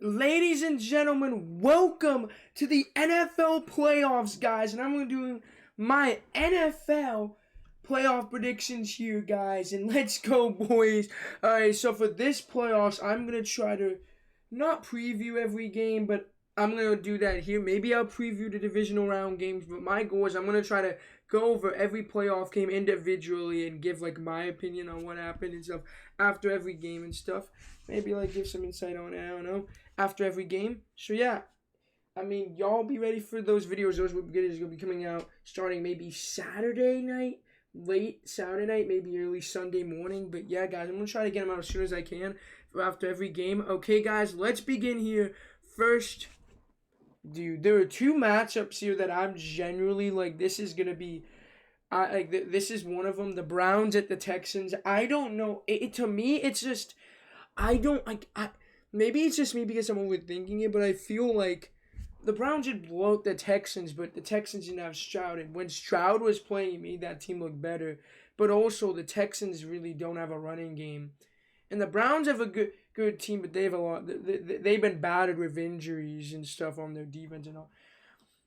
Ladies and gentlemen, welcome to the NFL playoffs, guys. And I'm going to do my NFL playoff predictions here, guys. And let's go, boys. All right, so for this playoffs, I'm going to try to not preview every game, but I'm going to do that here. Maybe I'll preview the divisional round games, but my goal is I'm going to try to go over every playoff game individually and give, like, my opinion on what happened and stuff after every game and stuff. Maybe, like, give some insight on it, I don't know, after every game. So, yeah, I mean, y'all be ready for those videos. Those videos will be coming out starting maybe Saturday night, late Saturday night, maybe early Sunday morning. But, yeah, guys, I'm going to try to get them out as soon as I can after every game. Okay, guys, let's begin here. First, dude, there are two matchups here that I'm generally like, this is going to be, this is one of them, the Browns at the Texans. I don't know. To me, it's just, I don't, maybe it's just me because I'm overthinking it, but I feel like the Browns should blow out the Texans, but the Texans didn't have Stroud. And when Stroud was playing, it made that team look better. But also, the Texans really don't have a running game. And the Browns have a good team, but they have a lot. They've been battered with injuries and stuff on their defense and all.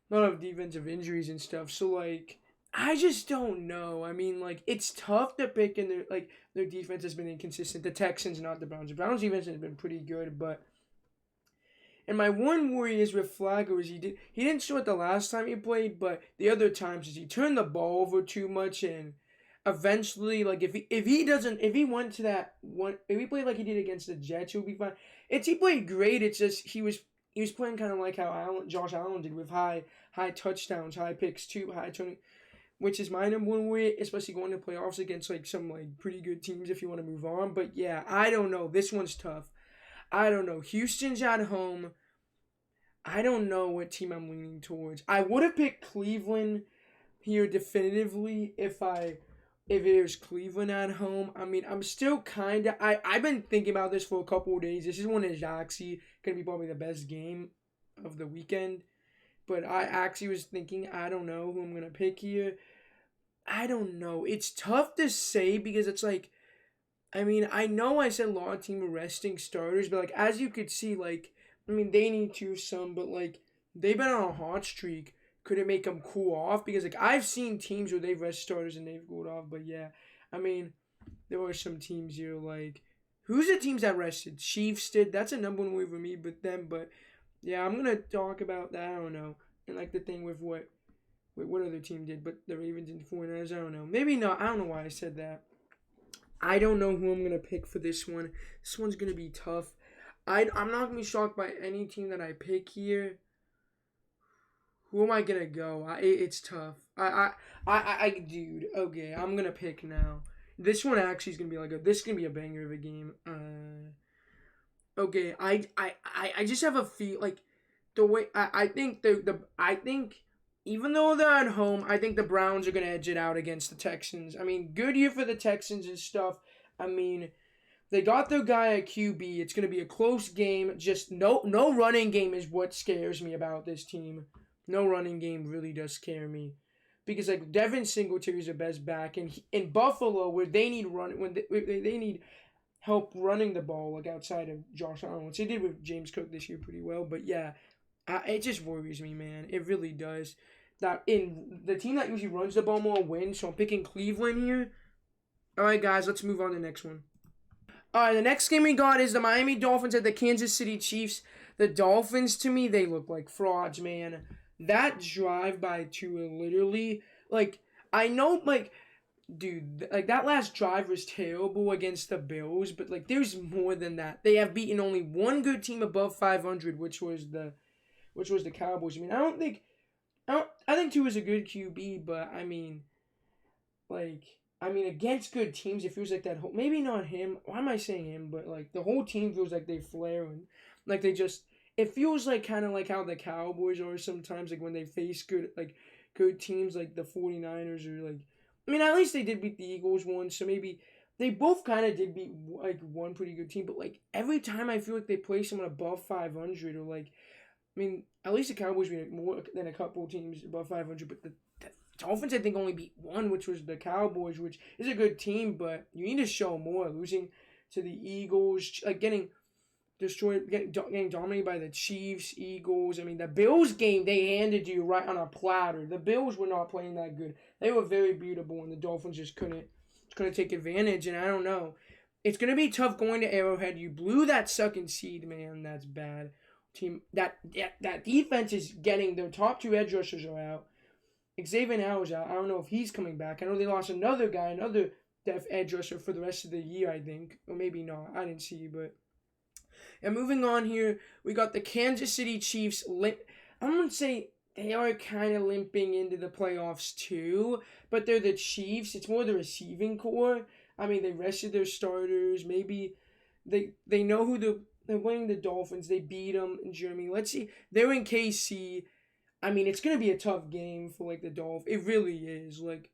A lot of defensive injuries and stuff. So, like, I just don't know. I mean, like, it's tough to pick, and their defense has been inconsistent. The Texans, not the Browns. The Browns' defense has been pretty good, but. And my one worry is with Flacco is he didn't show it the last time he played, but the other times is he turned the ball over too much, and eventually, like, if he went to that one, if he played like he did against the Jets, he would be fine. He played great. It's just he was playing kind of like how Josh Allen did, with high touchdowns, high picks too, high turning, which is my number one worry, especially going to playoffs against like some like pretty good teams if you want to move on. But yeah, I don't know. This one's tough. I don't know. Houston's at home. I don't know what team I'm leaning towards. I would have picked Cleveland here definitively if it was Cleveland at home. I mean, I'm still kind of... I've been thinking about this for a couple of days. This is one that's actually going to be probably the best game of the weekend. But I actually was thinking, I don't know who I'm going to pick here. I don't know. It's tough to say because it's like... I mean, I know I said a lot of teams are resting starters, but, like, as you could see, like, I mean, they need to some, but, like, they've been on a hot streak. Could it make them cool off? Because, like, I've seen teams where they've rest starters and they've cooled off, but, yeah, I mean, there were some teams here, like, who's the teams that rested? Chiefs did. That's a number one way for me, but, yeah, I'm going to talk about that, I don't know, and, like, the thing with what other team did, but the Ravens and 49ers, I don't know. Maybe not. I don't know why I said that. I don't know who I'm going to pick for this one. This one's going to be tough. I'm not going to be shocked by any team that I pick here. Who am I going to go? It's tough. Dude, okay, I'm going to pick now. This one actually is going to be this is going to be a banger of a game. Okay, I just have a feel, like, the way, I think I think, even though they're at home, I think the Browns are going to edge it out against the Texans. I mean, good year for the Texans and stuff. I mean, they got their guy at QB. It's going to be a close game. Just no running game is what scares me about this team. No running game really does scare me. Because, like, Devin Singletary is their best back. And in Buffalo, where they need they need help running the ball, like, outside of Josh Allen, which they did with James Cook this year pretty well. But, yeah, it just worries me, man. It really does. That in the team that usually runs the ball more wins, so I'm picking Cleveland here. All right, guys, let's move on to the next one. All right, the next game we got is the Miami Dolphins at the Kansas City Chiefs. The Dolphins, to me, they look like frauds, man. That drive by Tua, literally, like, I know, like, dude, like, that last drive was terrible against the Bills, but, like, there's more than that. They have beaten only one good team above 500, which was the Cowboys. I mean, I think Tua is a good QB, but I mean, against good teams, it feels like that whole, maybe not him. Why am I saying him? But, like, the whole team feels like they flare and, like, they just, it feels like kind of like how the Cowboys are sometimes, like, when they face good teams like the 49ers, or, like, I mean, at least they did beat the Eagles once, so maybe they both kind of did beat, like, one pretty good team, but, like, every time I feel like they play someone above 500, or, like, I mean, at least the Cowboys beat more than a couple teams above 500, but the Dolphins, I think, only beat one, which was the Cowboys, which is a good team, but you need to show more. Losing to the Eagles, like, getting getting dominated by the Chiefs, Eagles. I mean, the Bills game, they handed you right on a platter. The Bills were not playing that good. They were very beatable, and the Dolphins just couldn't take advantage. And I don't know. It's going to be tough going to Arrowhead. You blew that second seed, man. That's bad. That defense is getting their top 2 edge rushers are out. Xavier Howard's out. I don't know if he's coming back. I know they lost another guy, another def edge rusher for the rest of the year, I think. Or maybe not. I didn't see, but... And moving on here, we got the Kansas City Chiefs. I'm going to say they are kind of limping into the playoffs too, but they're the Chiefs. It's more the receiving core. I mean, they rested their starters. Maybe they know who they're playing the Dolphins. They beat them in Germany. Let's see. They're in KC. I mean, it's going to be a tough game for, like, the Dolphins. It really is. Like,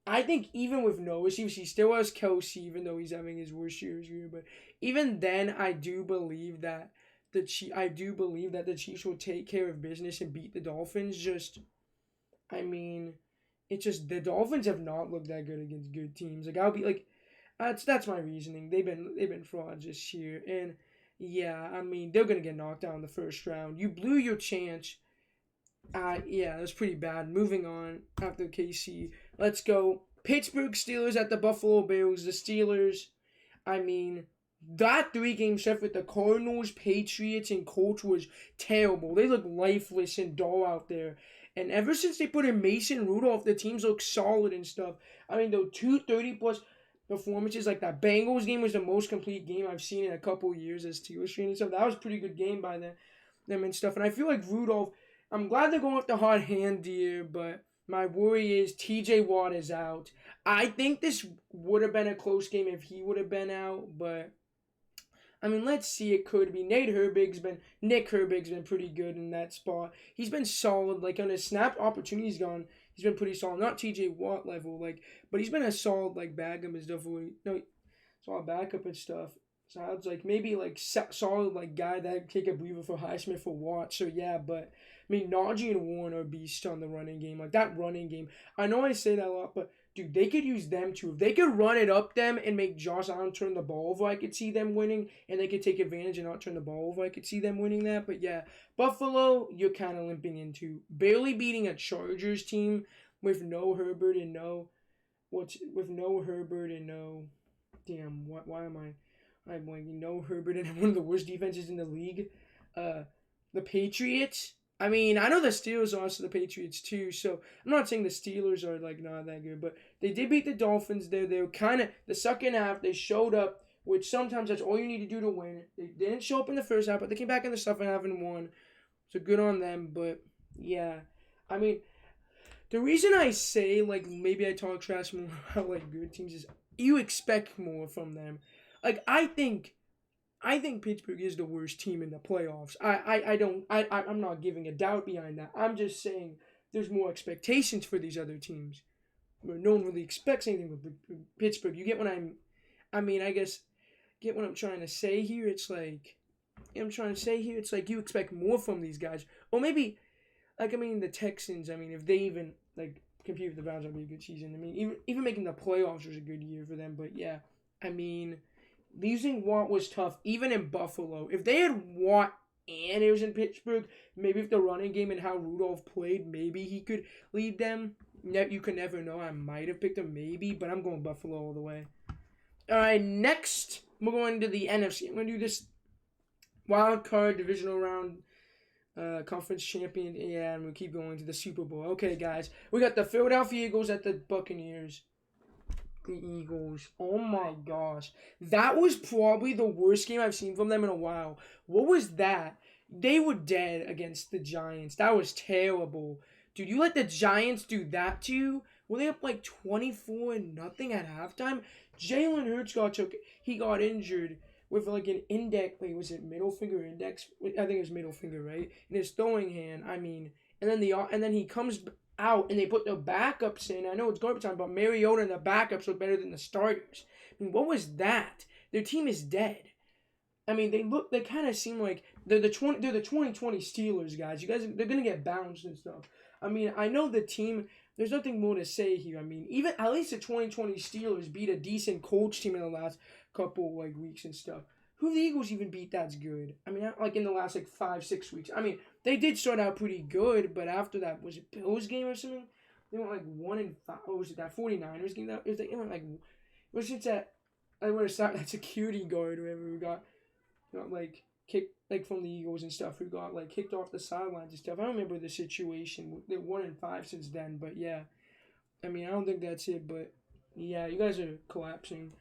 I think even with no receivers, he still has Kelsey, even though he's having his worst year. But even then, I do believe that the Chiefs will take care of business and beat the Dolphins. The Dolphins have not looked that good against good teams. Like, I'll be like, that's my reasoning. They've been frauds this year, and yeah, I mean, they're gonna get knocked out in the first round. You blew your chance. Yeah, that's pretty bad. Moving on after KC. Let's go. Pittsburgh Steelers at the Buffalo Bills. The Steelers, I mean, that 3-game set with the Cardinals, Patriots, and Colts was terrible. They look lifeless and dull out there. And ever since they put in Mason Rudolph, the teams look solid and stuff. I mean, the 230-plus performances, like that Bengals game was the most complete game I've seen in a couple years as Steelers fan and stuff. That was a pretty good game by them and stuff. And I feel like Rudolph, I'm glad they're going with the hot hand here, but my worry is TJ Watt is out. I think this would have been a close game if he would have been out, but I mean, let's see. It could be. Nick Herbig's been pretty good in that spot. He's been solid. Like, on his snap opportunities gone, he's been pretty solid. Not TJ Watt level, like, but he's been a solid, like, backup and stuff. Solid backup and stuff. So I was like, maybe, like, solid, like, guy that take a breather for Highsmith for Watt. So yeah, but I mean, Najee and Warren are beasts on the running game. Like, that running game. I know I say that a lot, but dude, they could use them too. If they could run it up them and make Josh Allen turn the ball over, I could see them winning. And they could take advantage and not turn the ball over. I could see them winning that. But yeah, Buffalo, you're kind of limping into. Barely beating a Chargers team with no Herbert and no... Why am I... I'm blanking. No Herbert and one of the worst defenses in the league. The Patriots... I mean, I know the Steelers lost to the Patriots too, so I'm not saying the Steelers are, like, not that good, but they did beat the Dolphins there. They were kind of, the second half, they showed up, which sometimes that's all you need to do to win. They didn't show up in the first half, but they came back in the second half and won, so good on them, but yeah. I mean, the reason I say, like, maybe I talk trash more about, like, good teams is you expect more from them. Like, I think Pittsburgh is the worst team in the playoffs. I'm not giving a doubt behind that. I'm just saying there's more expectations for these other teams. Where no one really expects anything with Pittsburgh. You get what get what I'm trying to say here? It's like, you expect more from these guys. Or maybe, like, I mean, the Texans, I mean, if they even, like, compete with the Browns, that'd be a good season. I mean, even making the playoffs was a good year for them. But yeah, I mean, losing Watt was tough, even in Buffalo. If they had Watt and it was in Pittsburgh, maybe if the running game and how Rudolph played, maybe he could lead them. You can never know. I might have picked him, maybe, but I'm going Buffalo all the way. All right, next, we're going to the NFC. I'm going to do this wild card divisional round conference champion, and we'll keep going to the Super Bowl. Okay, guys, we got the Philadelphia Eagles at the Buccaneers. The Eagles. Oh my gosh. That was probably the worst game I've seen from them in a while. What was that? They were dead against the Giants. That was terrible. Dude, you let the Giants do that to you? Were they up like 24-0 at halftime? Jalen Hurts got injured with like an index. Wait, was it middle finger index? I think it was middle finger, right? In his throwing hand. I mean, and then he comes out and they put the backups in. I know it's garbage time, but Mariota and the backups look better than the starters. I mean, what was that? Their team is dead. I mean, they kind of seem like they're the 2020 Steelers, guys. You guys, they're gonna get bounced and stuff. I mean, I know the team. There's nothing more to say here. I mean, even at least the 2020 Steelers beat a decent Colts team in the last couple like weeks and stuff. who the Eagles even beat that's good? I mean, like in the last like 5-6 weeks. I mean, they did start out pretty good, but after that, was it Bills game or something? They went like 1-5. What was it, that 49ers game? That it was like it was since that I would have stopped that security guard whoever who got like kicked like from the Eagles and stuff who got like kicked off the sidelines and stuff. I don't remember the situation. They're 1-5 since then, but yeah. I mean, I don't think that's it, but yeah, you guys are collapsing.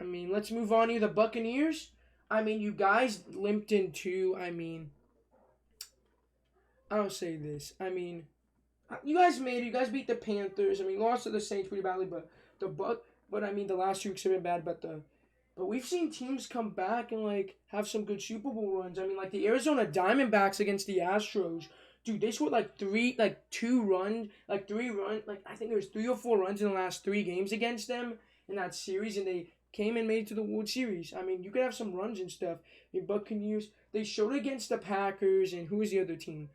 I mean, let's move on to the Buccaneers. I mean, you guys limped into. I mean, I'll say this. I mean, you guys made it. You guys beat the Panthers. I mean, lost to the Saints pretty badly, but But I mean, the last 2 weeks have been bad. But we've seen teams come back and like have some good Super Bowl runs. I mean, like the Arizona Diamondbacks against the Astros. Dude, they scored like three runs. I think there was 3 or 4 runs in the last 3 games against them in that series, and they came and made it to the World Series. I mean, you could have some runs and stuff. The Buccaneers, they showed against the Packers, and who was the other team?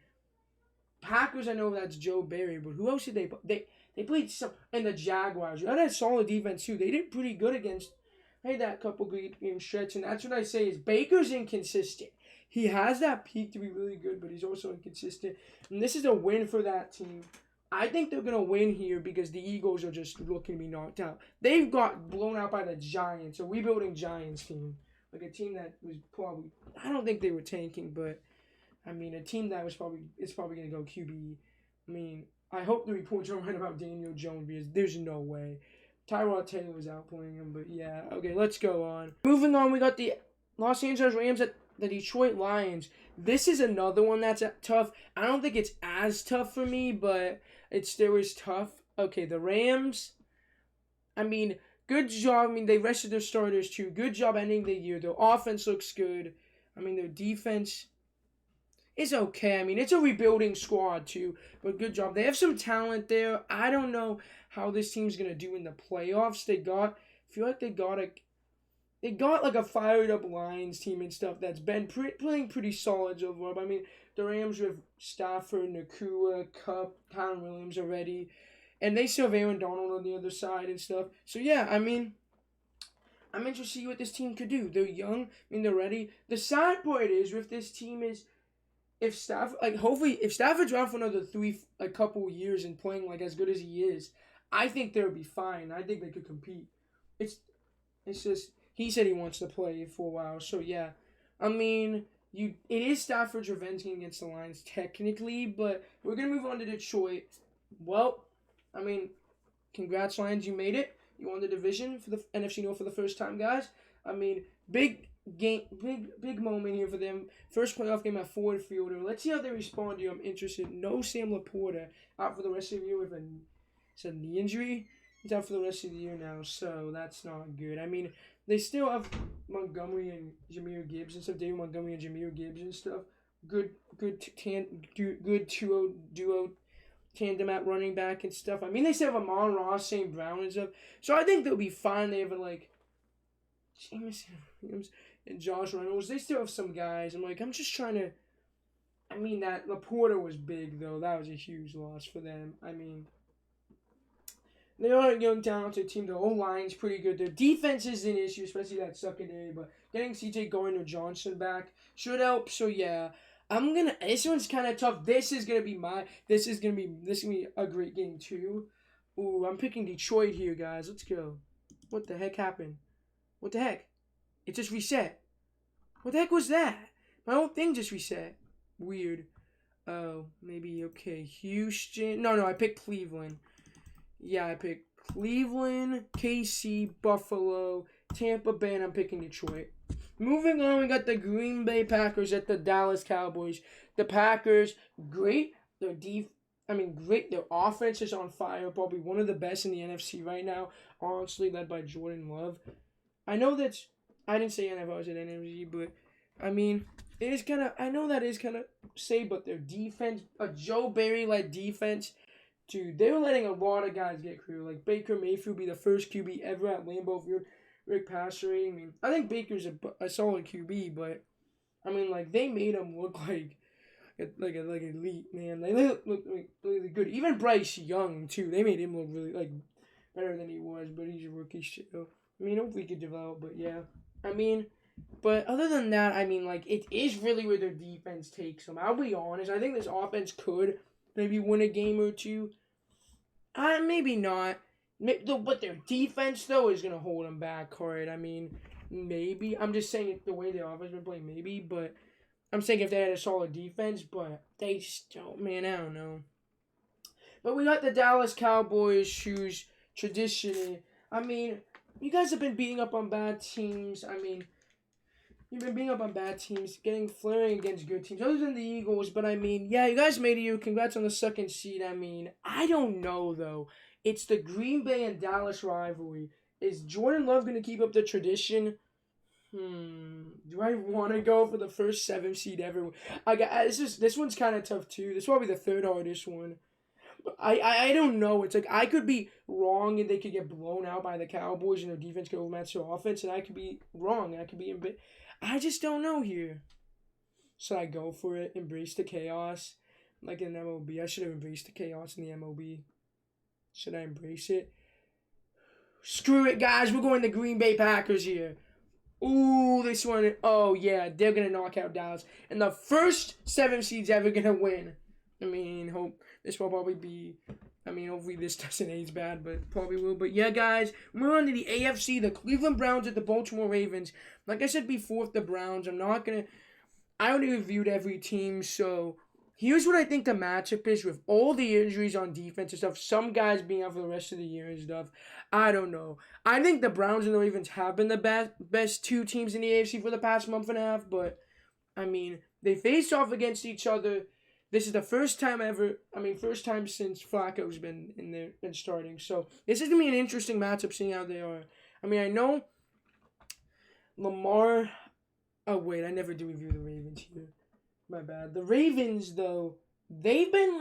Packers, I know that's Joe Barry, but who else did they played some, and the Jaguars. That had solid defense too. They did pretty good against. Hey, that couple good game stretch, and that's what I say is Baker's inconsistent. He has that peak to be really good, but he's also inconsistent. And this is a win for that team. I think they're gonna win here because the Eagles are just looking to be knocked out. They've got blown out by the Giants, a rebuilding Giants team, like a team that was probably. I don't think they were tanking, but I mean a team that is probably gonna go QB. I mean, I hope the reports are right about Daniel Jones because there's no way. Tyrod Taylor was outplaying him, but yeah. Okay, let's go on. Moving on, we got the Los Angeles Rams at the Detroit Lions. This is another one that's tough. I don't think it's as tough for me, but it still is tough. Okay, the Rams, I mean, good job. I mean, they rested their starters too. Good job ending the year. Their offense looks good. I mean, their defense is okay. I mean, it's a rebuilding squad too, but good job. They have some talent there. I don't know how this team's gonna do in the playoffs. I feel like they got like a fired up Lions team and stuff that's been playing pretty solid so far. I mean, the Rams with Stafford, Nakua, Kupp, Kyron Williams already, and they still have Aaron Donald on the other side and stuff. So yeah, I mean, I'm interested to see what this team could do. They're young. I mean, they're ready. The sad part is with this team is if Stafford's around for another couple years and playing like as good as he is, I think they'll be fine. I think they could compete. It's just he said he wants to play for a while, so yeah. I mean, it is Stafford's revenge game against the Lions technically, but we're gonna move on to Detroit. Well, I mean, congrats Lions, you made it. You won the division for the NFC North for the first time, guys. I mean, big moment here for them. First playoff game at Ford Field. Let's see how they respond to you. I'm interested. No Sam Laporta out for the rest of the year with a knee injury. He's out for the rest of the year now, so that's not good. I mean, they still have Montgomery and Jahmyr Gibbs and stuff. David Montgomery and Jahmyr Gibbs and stuff. Good duo tandem at running back and stuff. I mean, they still have Amon-Ra, St. Brown and stuff. So I think they'll be fine. They have Jameson Williams and Josh Reynolds. They still have some guys. I'm just trying to. I mean, that Laporta was big though. That was a huge loss for them. I mean, they are a young, talented team. The O-line's pretty good. Their defense is an issue, especially that secondary. But getting C.J. Gardner-Johnson back should help. So yeah, This one's kind of tough. This is gonna be a great game too. Ooh, I'm picking Detroit here, guys. Let's go. What the heck happened? What the heck? It just reset. What the heck was that? My whole thing just reset. Weird. Oh, maybe, okay. Houston. No, I picked Cleveland. Yeah, I picked Cleveland, KC, Buffalo, Tampa Bay, and I'm picking Detroit. Moving on, we got the Green Bay Packers at the Dallas Cowboys. The Packers, great. Great. Their offense is on fire. Probably one of the best in the NFC right now. Honestly, led by Jordan Love. I know that's. I didn't say NFL was an NFC, but I mean, it is kind of. I know that is kind of say, but their defense, a Joe Barry-led defense, dude, they were letting a lot of guys get career. Like Baker Mayfield be the first QB ever at Lambeau Field. Rick passer rating. I mean, I think Baker's a solid QB, but I mean, like they made him look like elite, man. They look really good. Even Bryce Young too. They made him look really better than he was, but he's a rookie still. I mean, hopefully he could develop, but yeah. I mean, but other than that, I mean, like, it is really where their defense takes them. I'll be honest. I think this offense could maybe win a game or two. Maybe not. But their defense, though, is going to hold them back hard. I mean, maybe. I'm just saying it the way the offense been playing, maybe. But I'm saying if they had a solid defense, but they just don't, man, I don't know. But we got the Dallas Cowboys, who's traditionally, I mean, you guys have been beating up on bad teams. I mean, you've been beating up on bad teams, getting flaring against good teams, other than the Eagles. But I mean, yeah, you guys made it. Congrats on the second seed. I mean, I don't know though. It's the Green Bay and Dallas rivalry. Is Jordan Love gonna keep up the tradition? Do I want to go for the first 7 seed ever? This one's kind of tough too. This is probably the third hardest one. I don't know. It's like I could be wrong and they could get blown out by the Cowboys and their defense could overmatch their offense, and I could be wrong. I could be in bit. I just don't know here. Should I go for it? Embrace the chaos, like in MLB. I should have embraced the chaos in the MLB. Should I embrace it? Screw it, guys. We're going to Green Bay Packers here. Ooh, this one. Oh yeah, they're gonna knock out Dallas, and the first 7 seeds ever gonna win. I mean, hope this will probably be. I mean, hopefully this doesn't age bad, but probably will. But yeah, guys, we're on to the AFC. The Cleveland Browns at the Baltimore Ravens. Like I said before, with the Browns, I only reviewed every team, so here's what I think the matchup is with all the injuries on defense and stuff. Some guys being out for the rest of the year and stuff. I don't know. I think the Browns and the Ravens have been the best 2 teams in the AFC for the past month and a half, but I mean, they faced off against each other. This is the first time ever. I mean, first time since Flacco's been in there and starting. So this is gonna be an interesting matchup, seeing how they are. I mean, I know Lamar. Oh wait, I never do review the Ravens here. My bad. The Ravens, though, they've been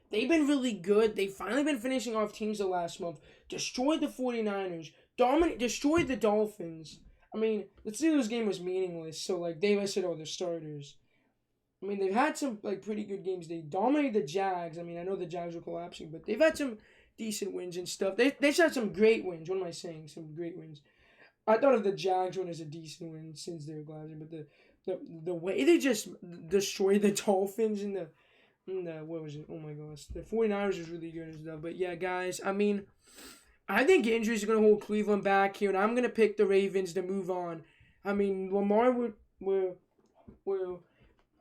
really good. They've finally been finishing off teams the last month. Destroyed the 49ers. Destroyed the Dolphins. I mean, the Steelers game was meaningless, so like they listed all their starters. I mean, they've had some like pretty good games. They dominated the Jags. I mean, I know the Jags are collapsing, but they've had some decent wins and stuff. They've had some great wins. What am I saying? Some great wins. I thought of the Jags one as a decent win since they were collapsing, but the way they just destroyed the Dolphins and the what was it? Oh my gosh. The 49ers was really good and stuff. But yeah, guys, I mean, I think injuries are going to hold Cleveland back here, and I'm going to pick the Ravens to move on. I mean, Lamar will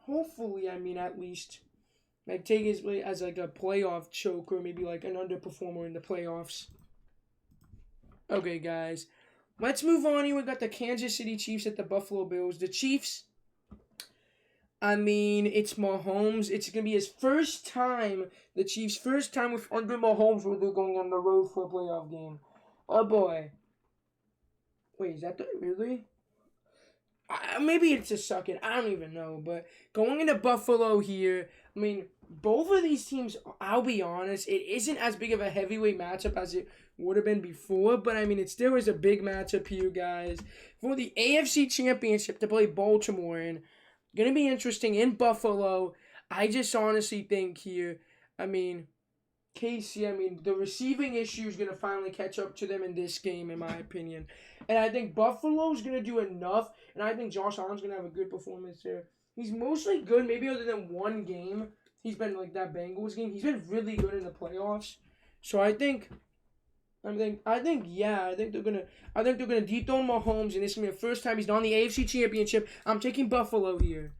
hopefully, I mean, at least like take his way as like a playoff choker, maybe like an underperformer in the playoffs. Okay, guys. Let's move on here. We got the Kansas City Chiefs at the Buffalo Bills. The Chiefs, I mean, it's Mahomes. It's going to be his first time, the Chiefs' first time with under Mahomes where they're going on the road for a playoff game. Oh, boy. Wait, is that really? Maybe it's a suck it. I don't even know. But going into Buffalo here, I mean, both of these teams, I'll be honest, it isn't as big of a heavyweight matchup as it would have been before. But, I mean, it still is a big matchup here, guys. For the AFC Championship to play Baltimore in. Going to be interesting in Buffalo. I just honestly think here, I mean, KC, I mean, the receiving issue is going to finally catch up to them in this game, in my opinion. And I think Buffalo's going to do enough, and I think Josh Allen's going to have a good performance there. He's mostly good, maybe other than one game. He's been like that Bengals game. He's been really good in the playoffs. So I think they're gonna dethrone Mahomes, and this is gonna be the first time he's on the AFC Championship. I'm taking Buffalo here.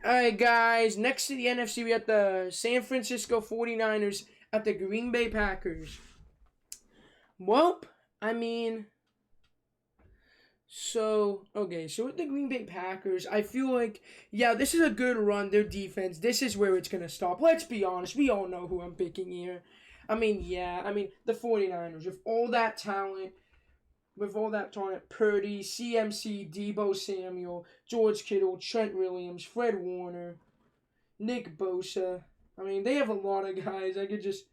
Alright, guys. Next to the NFC, we got the San Francisco 49ers at the Green Bay Packers. Well, I mean, so with the Green Bay Packers, I feel like, yeah, this is a good run. Their defense, this is where it's going to stop. Let's be honest. We all know who I'm picking here. I mean, the 49ers, with all that talent, Purdy, CMC, Debo Samuel, George Kittle, Trent Williams, Fred Warner, Nick Bosa. I mean, they have a lot of guys. I could just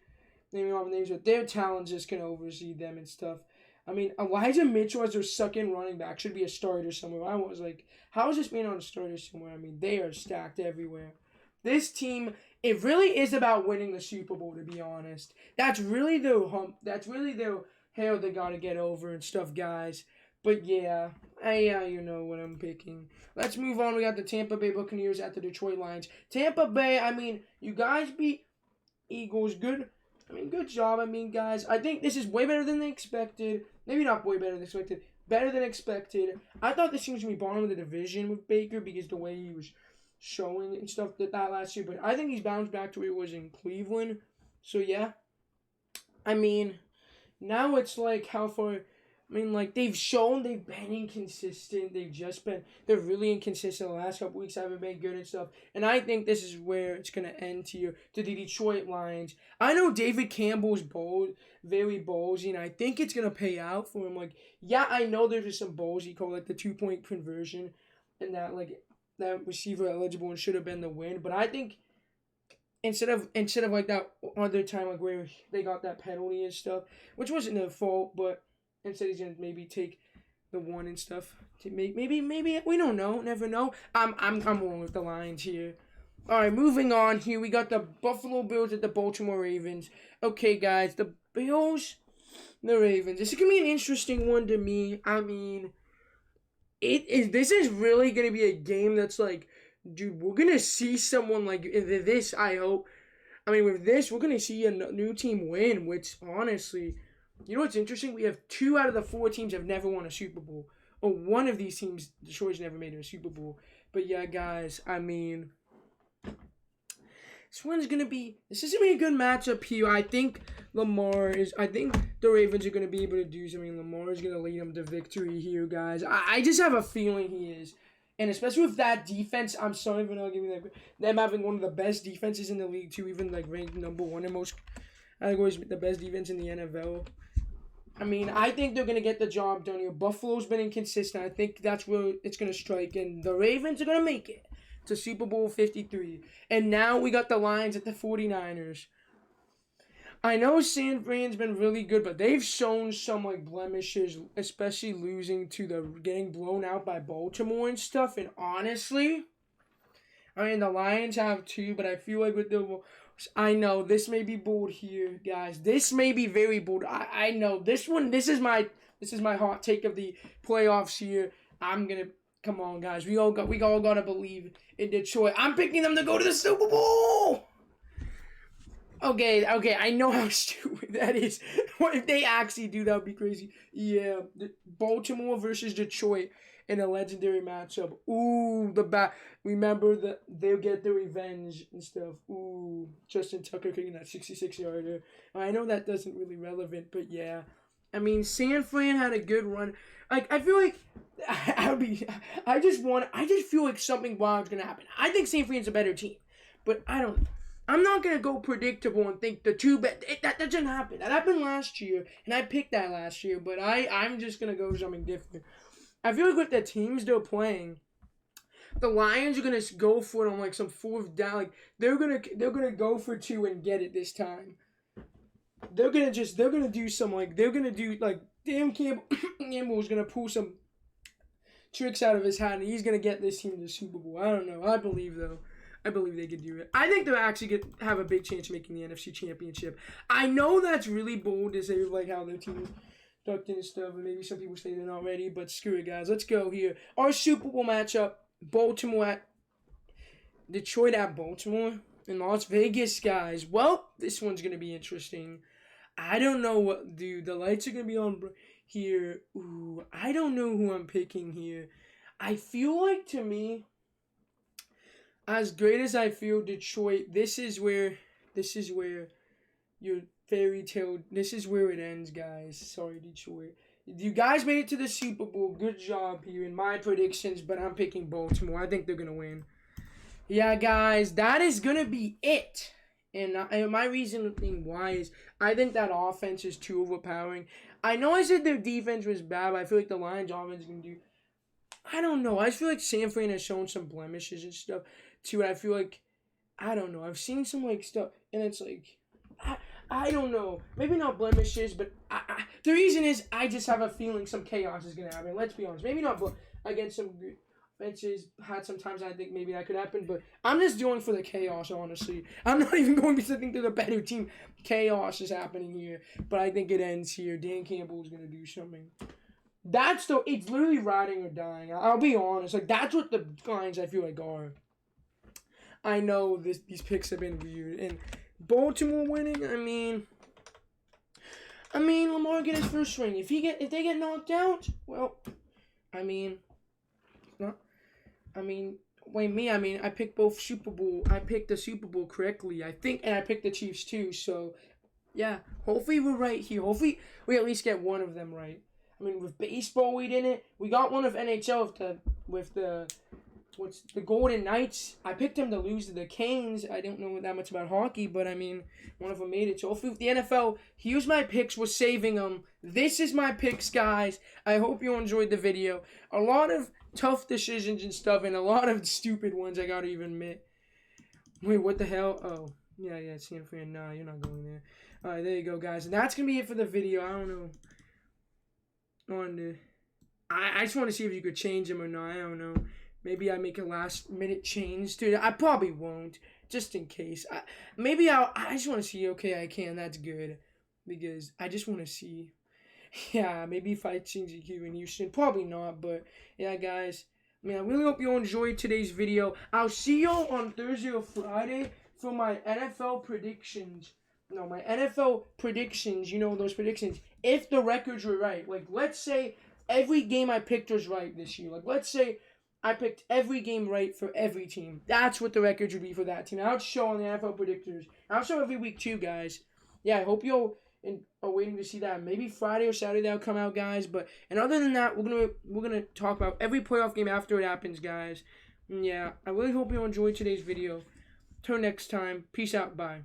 name off names, but their talent just can oversee them and stuff. I mean, Elijah Mitchell as their second running back should be a starter somewhere. I was like, how is this being on a starter somewhere? I mean, they are stacked everywhere. This team, it really is about winning the Super Bowl, to be honest. That's really their hump. That's really their hell they got to get over and stuff, guys. But yeah, you know what I'm picking. Let's move on. We got the Tampa Bay Buccaneers at the Detroit Lions. Tampa Bay, I mean, you guys beat Eagles. Good. I mean, good job. I mean, guys, I think this is way better than they expected. Maybe not way better than expected. Better than expected. I thought this team was going to be bottom of the division with Baker because the way he was showing and stuff that last year. But I think he's bounced back to where he was in Cleveland. So, yeah. I mean, now it's like how far... I mean, like, they've shown they've been inconsistent. They're really inconsistent. The last couple weeks haven't been good and stuff. And I think this is where it's going to end here to the Detroit Lions. I know David Campbell's bold, very ballsy, and I think it's going to pay out for him. Like, yeah, I know there's some balls he called, like, the 2-point conversion and that, like, that receiver eligible and should have been the win. But I think instead of like, that other time, like, where they got that penalty and stuff, which wasn't their fault, but... Instead, he's gonna maybe take the one and stuff. To maybe we don't know, never know. I'm going with the Lions here. All right, moving on here. We got the Buffalo Bills at the Baltimore Ravens. Okay, guys, the Bills, the Ravens. This is gonna be an interesting one to me. I mean, this is really gonna be a game that's like, dude, we're gonna see someone like this. I hope. I mean, with this, we're gonna see a new team win, which honestly. You know what's interesting? We have 2 out of the 4 teams have never won a Super Bowl. Or one of these teams, Detroit's never made a Super Bowl. But yeah, guys, I mean, this is going to be a good matchup here. I think the Ravens are going to be able to do something. Lamar is going to lead them to victory here, guys. I just have a feeling he is. And especially with that defense, I'm sorry for not giving them having one of the best defenses in the league, too. Even like ranked number 1 in most categories, the best defense in the NFL. I mean, I think they're going to get the job done here. Buffalo's been inconsistent. I think that's where it's going to strike. And the Ravens are going to make it to Super Bowl 53. And now we got the Lions at the 49ers. I know San Fran's been really good, but they've shown some, like, blemishes, especially getting blown out by Baltimore and stuff. And honestly, I mean, the Lions have too, but I feel like with I know this may be bold here, guys. This may be very bold. I know this one. This is my hot take of the playoffs here. Come on, guys. We all gotta believe in Detroit. I'm picking them to go to the Super Bowl. Okay. I know how stupid that is. What if they actually do? That would be crazy. Yeah, Baltimore versus Detroit in a legendary matchup. Ooh, remember that they'll get their revenge and stuff. Ooh, Justin Tucker kicking that 66-yarder. I know that doesn't really relevant, but yeah. I mean, San Fran had a good run. Like, I feel like I just feel like something wild is gonna happen. I think San Fran's a better team, but I'm not gonna go predictable and think the two bet that doesn't happen. That happened last year, and I picked that last year, but I'm just gonna go something different. I feel like with the teams they're playing, the Lions are gonna go for it on like some 4th down. Like they're gonna go for 2 and get it this time. They're gonna do some like Dan Campbell's gonna pull some tricks out of his hat and he's gonna get this team to the Super Bowl. I don't know. I believe they could do it. I think they'll actually have a big chance of making the NFC Championship. I know that's really bold to say like how their team ducked in and stuff, and maybe some people say they're not ready, but screw it, guys. Let's go here. Our Super Bowl matchup, Detroit at Baltimore in Las Vegas, guys. Well, this one's going to be interesting. I don't know what, dude. The lights are going to be on here. Ooh, I don't know who I'm picking here. I feel like, to me, as great as I feel Detroit, this is where your fairy tale, this is where it ends, guys. Sorry, Detroit. You guys made it to the Super Bowl. Good job here in my predictions, but I'm picking Baltimore. I think they're going to win. Yeah, guys, that is going to be it. And my reasoning why is I think that offense is too overpowering. I know I said their defense was bad, but I feel like the Lions offense is going to do... I don't know. I just feel like San Fran has shown some blemishes and stuff, too. And I feel like... I don't know. I've seen some, like, stuff, and it's like... I don't know. Maybe not blemishes, but the reason is I just have a feeling some chaos is going to happen. Let's be honest. Maybe not against some good offenses. Had sometimes I think maybe that could happen, but I'm just going for the chaos, honestly. I'm not even going to be thinking they're the better team. Chaos is happening here, but I think it ends here. Dan Campbell is going to do something. it's literally riding or dying. I'll be honest. Like, that's what the lines I feel like are. I know these picks have been weird. And Baltimore winning, I mean, Lamar get his first ring. If they get knocked out, well, I mean, not. I mean, I picked both Super Bowl. I picked the Super Bowl correctly, I think, and I picked the Chiefs too. So, yeah, hopefully we're right here. Hopefully we at least get one of them right. I mean, with baseball we didn't. We got one of NHL with the Golden Knights. I picked them to lose to the Canes. I don't know that much about hockey, but I mean, one of them made it. So hopefully with the NFL, here's my picks. We're saving them. This is my picks, guys. I hope you enjoyed the video. A lot of tough decisions and stuff, and a lot of stupid ones, I gotta even admit. Wait, what the hell? Oh, yeah, San Fran. Nah, you're not going there. All right, there you go, guys. And that's gonna be it for the video. I don't know. I just want to see if you could change them or not. I don't know. Maybe I make a last-minute change to it. I probably won't, just in case. I just want to see, okay, I can. That's good. Because I just want to see. Yeah, maybe if I change it here in Houston. Probably not, but yeah, guys. I really hope you enjoyed today's video. I'll see y'all on Thursday or Friday for my NFL predictions. No, my NFL predictions, those predictions. If the records were right. Like, let's say every game I picked was right this year. Like, let's say I picked every game right for every team. That's what the records would be for that team. I'll show on the NFL predictors. I'll show every week too, guys. Yeah, I hope you'll are waiting to see that. Maybe Friday or Saturday that'll come out, guys. And other than that, we're gonna talk about every playoff game after it happens, guys. And yeah, I really hope you enjoyed today's video. Till next time, peace out, bye.